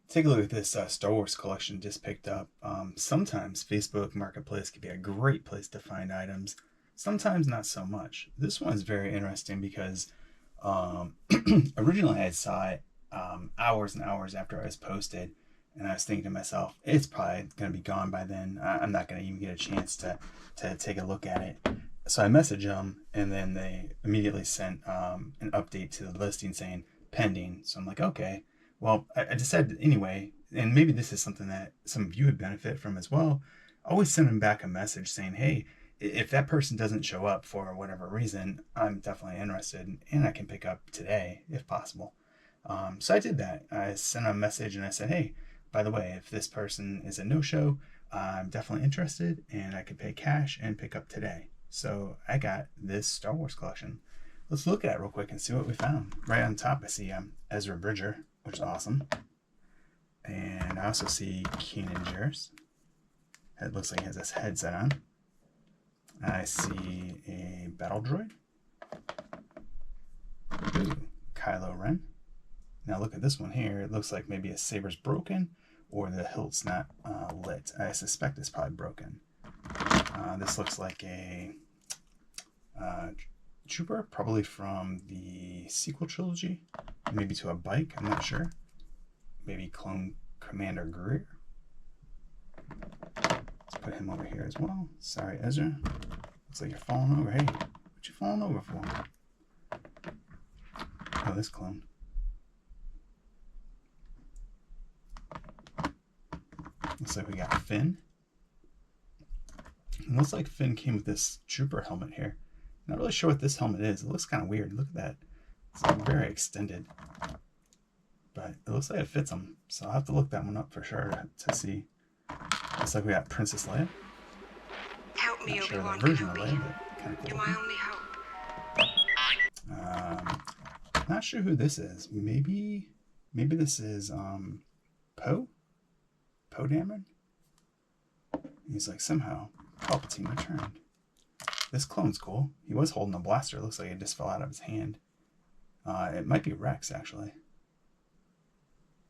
Take a look at this Star Wars collection just picked up. Sometimes Facebook Marketplace can be a great place to find items. Sometimes not so much. This one is very interesting because um, originally I saw it hours and hours after I was posted, and I was thinking to myself, it's probably going to be gone by then. I'm not going to even get a chance to take a look at it. So I messaged them, and then they immediately sent an update to the listing saying pending. So I'm like, okay, well, I decided anyway, and maybe this is something that some of you would benefit from as well. Always send them back a message saying, hey, if that person doesn't show up for whatever reason, I'm definitely interested and I can pick up today if possible. So I did that. I sent a message and I said, hey, by the way, if this person is a no show, I'm definitely interested and I could pay cash and pick up today. So I got this Star Wars collection. Let's look at it real quick and see what we found. Right on top, I see Ezra Bridger, which is awesome. And I also see Keenan Jarrus. It looks like he has his headset on. I see a battle droid. Ooh, Kylo Ren. Now look at this one here. It looks like maybe a saber's broken or the hilt's not lit. I suspect it's probably broken. This looks like a trooper, probably from the sequel trilogy. Maybe to a bike, I'm not sure. Maybe Clone Commander Greer. Let's put him over here as well. Sorry, Ezra. Looks like you're falling over. Hey, what you falling over for? Oh, this clone. Looks like we got Finn. It looks like Finn came with this trooper helmet here. Not really sure what this helmet is. It looks kind of weird. Look at that. It's very extended. But it looks like it fits him. So I'll have to look that one up for sure to see. Looks like we got Princess Leia. Help me, Not sure Obi-Wan the version of Kenobi. Leia, but kind of cool. You're my only hope. Not sure who this is. Maybe this is Poe? Poe Dameron? He's like, somehow Palpatine returned. This clone's cool. He was holding a blaster. Looks like it just fell out of his hand. It might be Rex, actually.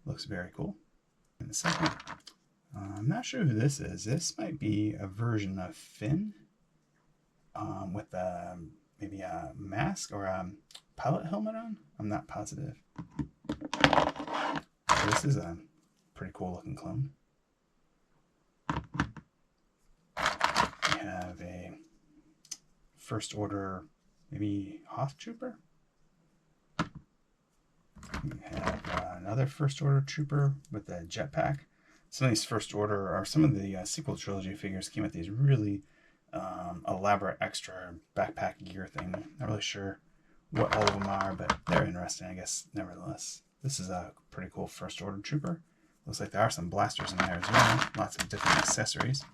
Looks very cool. In a second. I'm not sure who this is. This might be a version of Finn with maybe a mask or a pilot helmet on. I'm not positive. So this is a pretty cool looking clone. We have a First Order, maybe Hoth Trooper. We have another First Order Trooper with a jetpack. Some of these First Order, or some of the sequel trilogy figures came with these really elaborate extra backpack gear thing. Not really sure what all of them are, but they're interesting, I guess, nevertheless. This is a pretty cool First Order Trooper. Looks like there are some blasters in there as well. Lots of different accessories.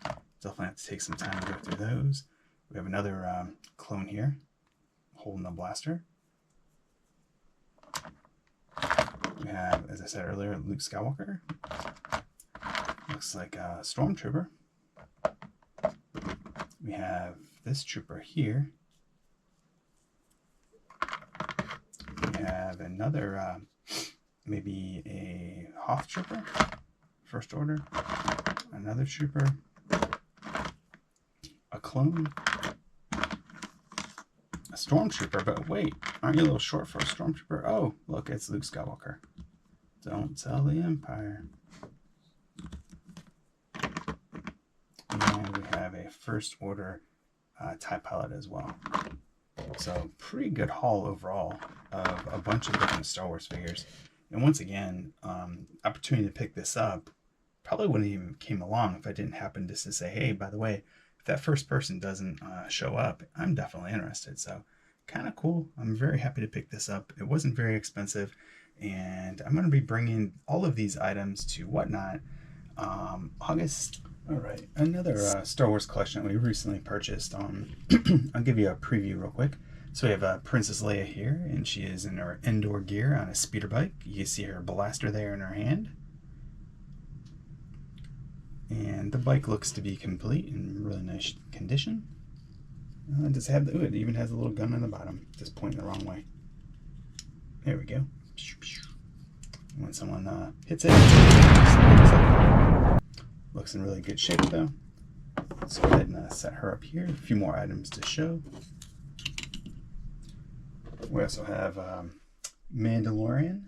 Definitely have to take some time to go through those. We have another clone here holding a blaster. We have, as I said earlier, Luke Skywalker. Looks like a stormtrooper. We have this trooper here. We have another, maybe a Hoth trooper, First Order. Another trooper. A clone. A stormtrooper, but wait, aren't you a little short for a stormtrooper? Oh, look, it's Luke Skywalker. Don't tell the Empire. And we have a First Order TIE pilot as well. So pretty good haul overall of a bunch of different Star Wars figures. And once again, opportunity to pick this up probably wouldn't even came along if I didn't happen just to say, hey, by the way, if that first person doesn't show up, I'm definitely interested. So kind of cool. I'm very happy to pick this up. It wasn't very expensive. And I'm going to be bringing all of these items to Whatnot August. All right, another Star Wars collection that we recently purchased. I'll give you a preview real quick. So we have Princess Leia here, and she is in her indoor gear on a speeder bike. You can see her blaster there in her hand. And the bike looks to be complete in really nice condition. Does it have the, ooh, it even has a little gun on the bottom, just pointing the wrong way. There we go. When someone hits it, looks in really good shape though. Let's go ahead and set her up here. A few more items to show. We also have Mandalorian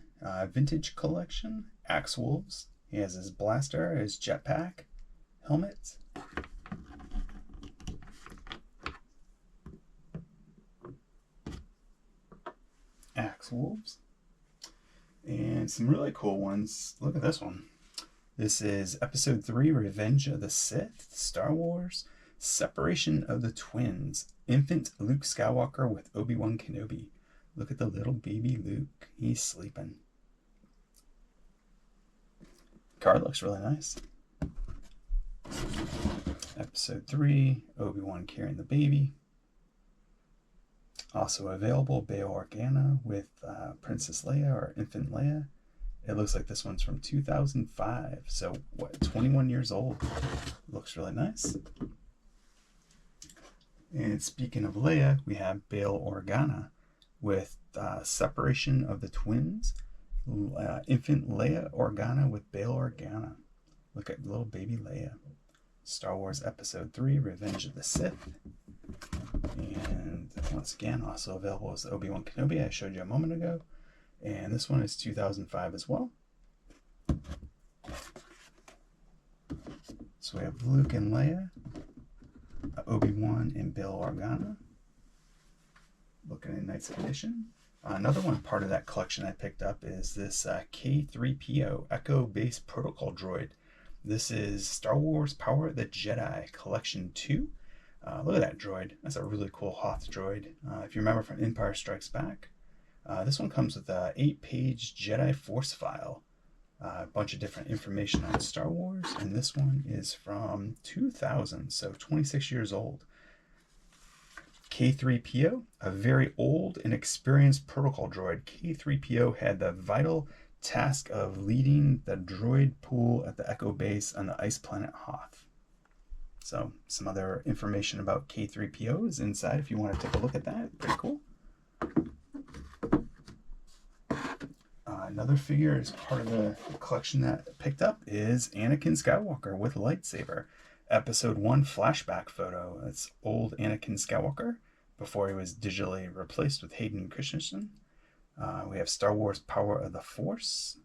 Vintage Collection, Axe Wolves. He has his blaster, his jetpack, helmet. Axe Wolves. And some really cool ones. Look at this one. This is Episode 3, Revenge of the Sith, Star Wars, Separation of the Twins, Infant Luke Skywalker with Obi-Wan Kenobi. Look at the little baby Luke. He's sleeping. Card looks really nice. Episode 3, Obi-Wan carrying the baby. Also available, Bail Organa with Princess Leia or Infant Leia. It looks like this one's from 2005. So, 21 years old. Looks really nice. And speaking of Leia, we have Bail Organa with Separation of the Twins. Infant Leia Organa with Bail Organa. Look at little baby Leia. Star Wars Episode 3, Revenge of the Sith. And once again, also available as Obi-Wan Kenobi I showed you a moment ago. And this one is 2005 as well. So we have Luke and Leia, Obi-Wan and Bail Organa. Looking in nice condition. Another one part of that collection I picked up is this K3PO Echo-based protocol droid. This is Star Wars Power of the Jedi Collection 2. Look at that droid. That's a really cool Hoth droid. If you remember from Empire Strikes Back, this one comes with a 8-page Jedi Force file. A bunch of different information on Star Wars, and this one is from 2000, so 26 years old. K3PO, a very old and experienced protocol droid. K3PO had the vital task of leading the droid pool at the Echo base on the ice planet Hoth. So some other information about K3PO is inside if you want to take a look at that. Pretty cool. Another figure as part of the collection that I picked up is Anakin Skywalker with lightsaber. Episode 1 flashback photo. It's old Anakin Skywalker before he was digitally replaced with Hayden Christensen. We have Star Wars Power of the Force.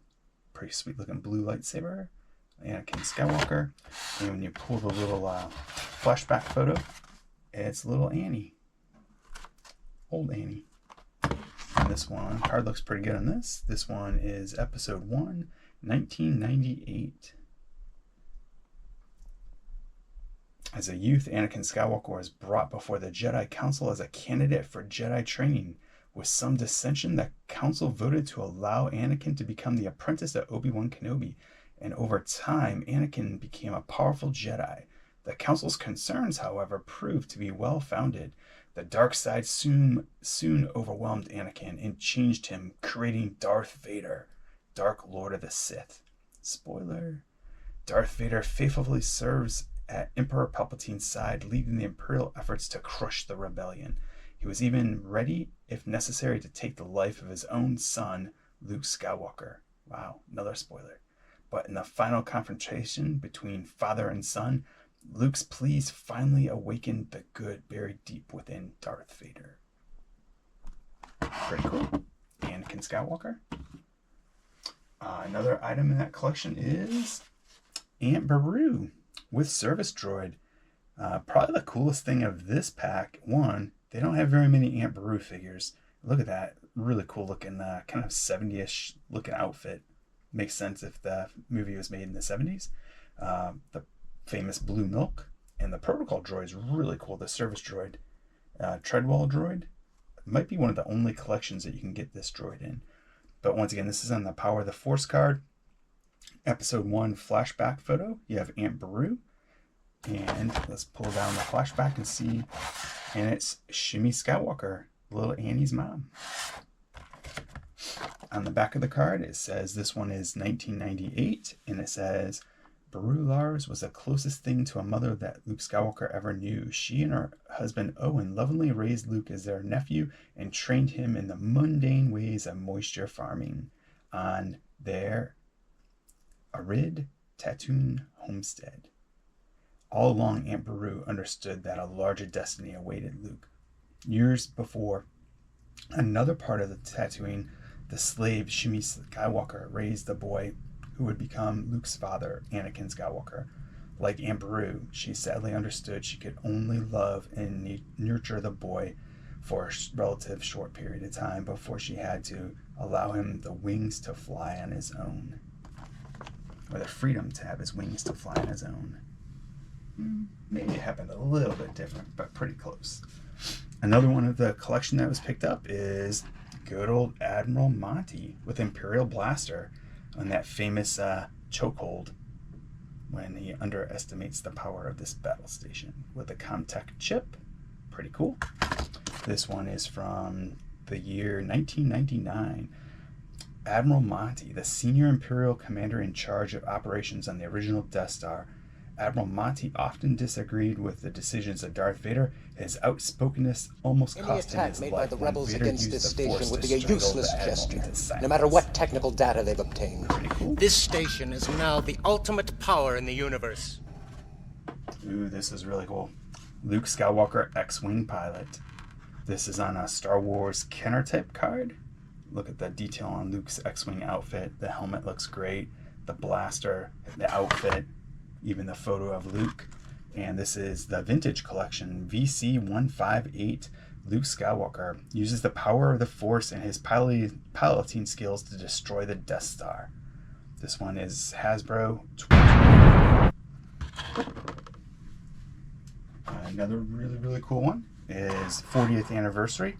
Pretty sweet looking blue lightsaber. Anakin Skywalker. And when you pull the little flashback photo, it's little Annie. Old Annie. And this one, card looks pretty good on this. This one is Episode 1, 1998. As a youth, Anakin Skywalker was brought before the Jedi Council as a candidate for Jedi training. With some dissension, the Council voted to allow Anakin to become the apprentice of Obi-Wan Kenobi. And over time, Anakin became a powerful Jedi. The Council's concerns, however, proved to be well-founded. The dark side soon overwhelmed Anakin and changed him, creating Darth Vader, Dark Lord of the Sith. Spoiler. Darth Vader faithfully serves at Emperor Palpatine's side, leading the Imperial efforts to crush the rebellion. He was even ready, if necessary, to take the life of his own son, Luke Skywalker. Wow, another spoiler. But in the final confrontation between father and son, Luke's pleas finally awakened the good buried deep within Darth Vader. Pretty cool. Anakin Skywalker. Another item in that collection is Aunt Beru with Service Droid. Probably the coolest thing of this pack, one, they don't have very many Aunt Beru figures. Look at that. Really cool looking, kind of 70-ish looking outfit. Makes sense if the movie was made in the 70s. The famous blue milk. And the protocol droid is really cool. The service droid. Treadwell droid. Might be one of the only collections that you can get this droid in. But once again, this is on the Power of the Force card. Episode 1 flashback photo. You have Aunt Beru. And let's pull down the flashback and see. And it's Shmi Skywalker, little Annie's mom. On the back of the card, it says this one is 1998. And it says, Beru Lars was the closest thing to a mother that Luke Skywalker ever knew. She and her husband Owen lovingly raised Luke as their nephew and trained him in the mundane ways of moisture farming. On their Arid Tattoon homestead. All along, Aunt Beru understood that a larger destiny awaited Luke. Years before, another part of the Tatooine, the slave Shmi Skywalker, raised the boy who would become Luke's father, Anakin Skywalker. Like Aunt Beru, she sadly understood she could only love and nurture the boy for a relative short period of time before she had to allow him the wings to fly on his own. Or the freedom to have his wings to fly on his own. Maybe it happened a little bit different, but pretty close. Another one of the collection that was picked up is good old Admiral Monty with Imperial Blaster on that famous chokehold when he underestimates the power of this battle station with a Comtech chip. Pretty cool. This one is from the year 1999. Admiral Monty, the senior Imperial commander in charge of operations on the original Death Star. Admiral Monty often disagreed with the decisions of Darth Vader. His outspokenness almost cost him his life. Any attack made by the rebels Vader against used this the station Force would to be a strangle useless the Admiral gesture, into silence. no matter what technical data they've obtained. Pretty cool. This station is now the ultimate power in the universe. Ooh, this is really cool. Luke Skywalker X-Wing pilot. This is on a Star Wars Kenner type card. Look at the detail on Luke's X-Wing outfit. The helmet looks great. The blaster, the outfit, even the photo of Luke. And this is the Vintage Collection, VC158. Luke Skywalker uses the power of the Force and his piloting skills to destroy the Death Star. This one is Hasbro 2020. Another really cool one is 40th anniversary.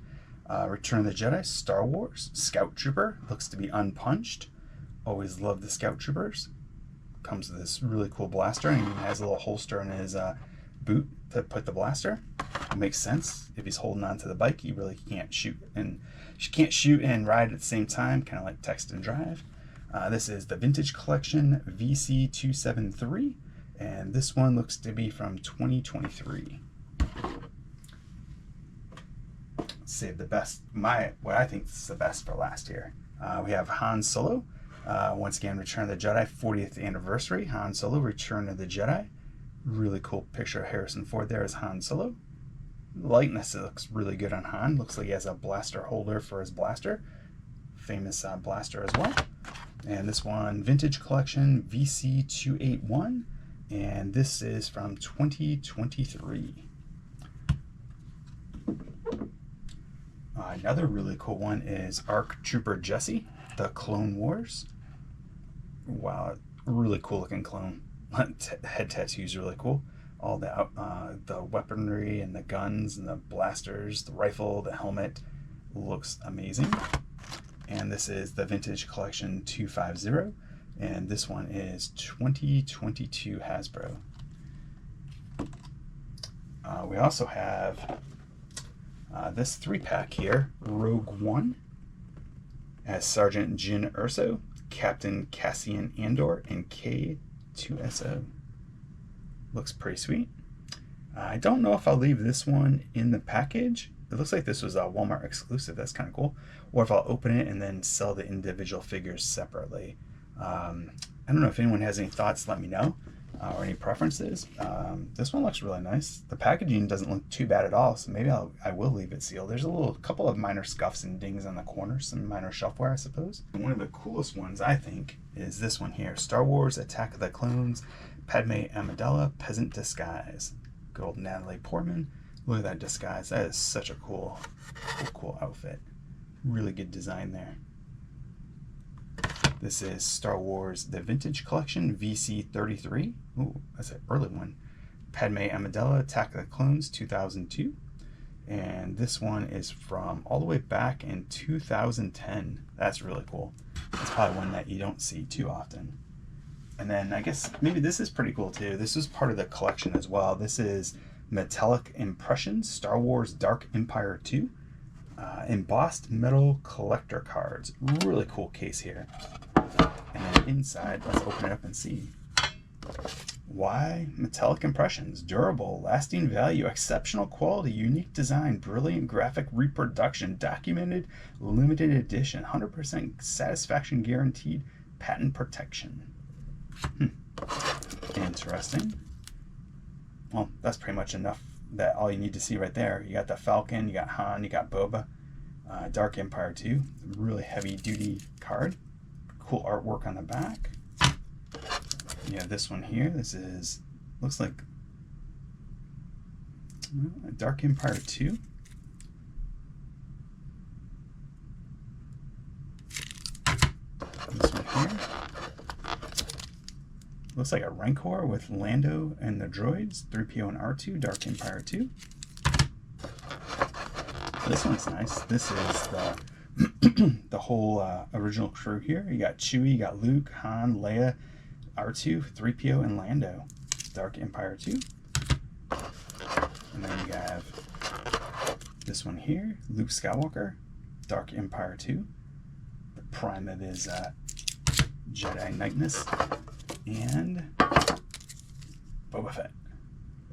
Return of the Jedi, Star Wars, Scout Trooper, looks to be unpunched. Always love the Scout Troopers. Comes with this really cool blaster, and he has a little holster in his boot to put the blaster. It makes sense. If he's holding onto the bike, he really can't shoot. And she can't shoot and ride at the same time, kind of like text and drive. This is the Vintage Collection VC273, and this one looks to be from 2023. Save the best, what I think is the best for last here. We have Han Solo, once again, Return of the Jedi, 40th anniversary. Han Solo, Return of the Jedi. Really cool picture of Harrison Ford there as Han Solo. Lightness, it looks really good on Han. Looks like he has a blaster holder for his blaster. Famous blaster as well. And this one, Vintage Collection VC281. And this is from 2023. Another really cool one is ARC Trooper Jesse, the Clone Wars. Wow, really cool looking clone. Head tattoo's really cool. All the weaponry and the guns and the blasters, the rifle, the helmet looks amazing. And this is the Vintage Collection 250, and this one is 2022 Hasbro. We also have this 3-pack here, Rogue One, as Sergeant Jyn Erso, Captain Cassian Andor, and K2SO. Looks pretty sweet. I don't know if I'll leave this one in the package. It looks like this was a Walmart exclusive. That's kind of cool. Or if I'll open it and then sell the individual figures separately. I don't know if anyone has any thoughts, let me know. Or any preferences. This one looks really nice. The packaging doesn't look too bad at all, so maybe I will leave it sealed. There's a couple of minor scuffs and dings on the corners, some minor shelfware, I suppose. And one of the coolest ones, I think, is this one here. Star Wars Attack of the Clones, Padme Amidala, Peasant Disguise. Good old Natalie Portman. Look at that disguise. That is such a cool outfit. Really good design there. This is Star Wars The Vintage Collection VC33. Ooh, that's an early one. Padme Amidala, Attack of the Clones 2002. And this one is from all the way back in 2010. That's really cool. That's probably one that you don't see too often. And then I guess maybe this is pretty cool too. This is part of the collection as well. This is Metallic Impressions, Star Wars Dark Empire 2. Embossed metal collector cards. Really cool case here. And then inside, let's open it up and see. Why Metallic Impressions? Durable, lasting value, exceptional quality, unique design, brilliant graphic reproduction, documented, limited edition, 100% satisfaction guaranteed, patent protection. Interesting. Well, that's pretty much enough. That all you need to see right there. You got the Falcon, you got Han, you got Boba. Dark Empire 2, really heavy duty card. Cool artwork on the back. You have this one here. This is, looks like Dark Empire 2. This one here. Looks like a Rancor with Lando and the droids, 3PO and R2, Dark Empire 2. This one's nice. This is the whole original crew here. You got Chewie, you got Luke, Han, Leia, R2, 3PO, and Lando. Dark Empire 2. And then you have this one here, Luke Skywalker, Dark Empire 2. The prime of his Jedi Knightness. And Boba Fett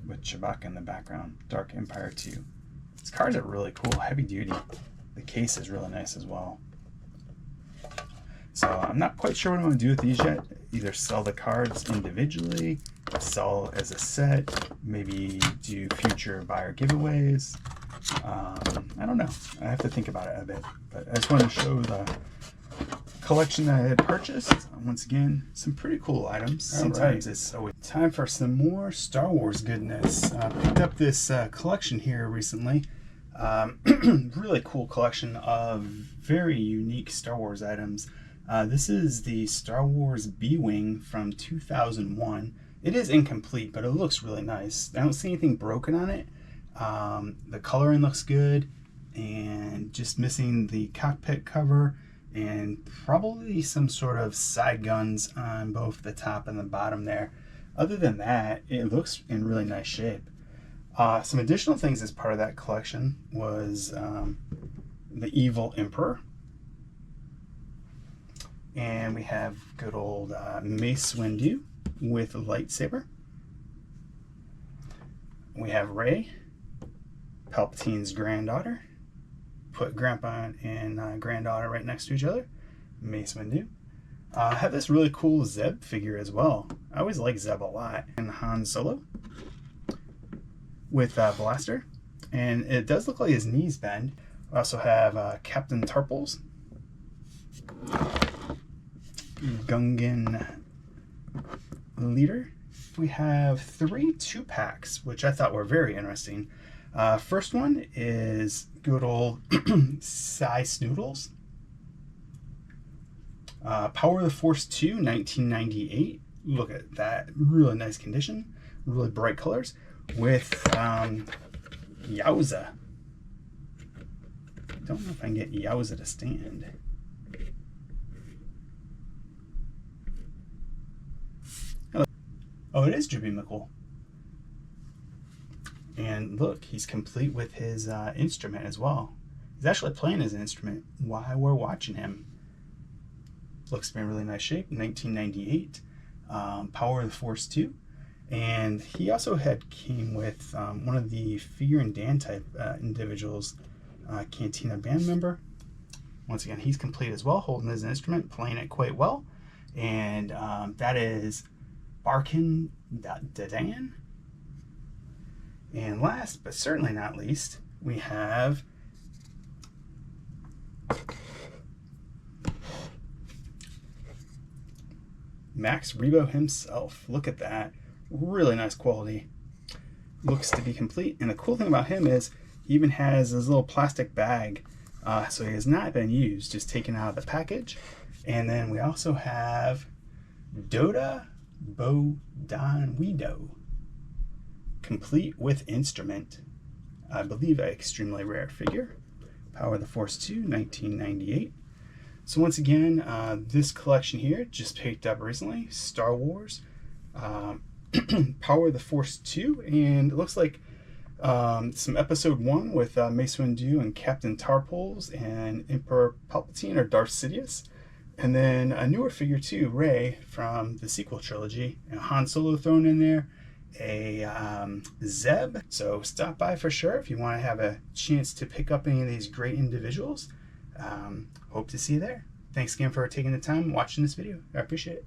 with Chewbacca in the background, Dark Empire 2. These cards are really cool, heavy duty. The case is really nice as well. So I'm not quite sure what I'm going to do with these yet. Either sell the cards individually, sell as a set, maybe do future buyer giveaways. I don't know. I have to think about it a bit. But I just wanted to show the collection that I had purchased. Once again, some pretty cool items. Sometimes it's always time for some more Star Wars goodness. Picked up this collection here recently. Really cool collection of very unique Star Wars items. This is the Star Wars B-Wing from 2001. It is incomplete, but it looks really nice. I don't see anything broken on it. The coloring looks good, and just missing the cockpit cover and probably some sort of side guns on both the top and the bottom there. Other than that, it looks in really nice shape. Some additional things as part of that collection was the Evil Emperor. And we have good old Mace Windu with a lightsaber. We have Rey, Palpatine's granddaughter. Put grandpa and granddaughter right next to each other. Mace Windu. I have this really cool Zeb figure as well. I always like Zeb a lot. And Han Solo with Blaster. And it does look like his knees bend. We also have Captain Tarples. Gungan Leader. We have 3 2-packs, which I thought were very interesting. First one is good old Cy Snoodles. Power of the Force 2, 1998. Look at that. Really nice condition. Really bright colors. With Yowza. I don't know if I can get Yowza to stand. Oh, it is Jibby Mickle. And look, he's complete with his instrument as well. He's actually playing his instrument while we're watching him. Looks to be in really nice shape. 1998. Power of the Force 2. And he also came with one of the Fear and Dan type individuals, Cantina band member. Once again, he's complete as well, holding his instrument, playing it quite well. And that is Barkin Dadan. And last, but certainly not least, we have Max Rebo himself. Look at that. Really nice quality. Looks to be complete. And the cool thing about him is he even has this little plastic bag. So he has not been used, just taken out of the package. And then we also have Doda Bodonwido. Complete with instrument. I believe an extremely rare figure. Power of the Force 2, 1998. So once again, this collection here just picked up recently. Star Wars. Power of the Force 2. And it looks like some episode 1 with Mace Windu and Captain Tarples and Emperor Palpatine or Darth Sidious. And then a newer figure too, Rey from the sequel trilogy. And Han Solo thrown in there. A Zeb. So stop by for sure if you want to have a chance to pick up any of these great individuals. Hope to see you there. Thanks again for taking the time watching this video. I appreciate it.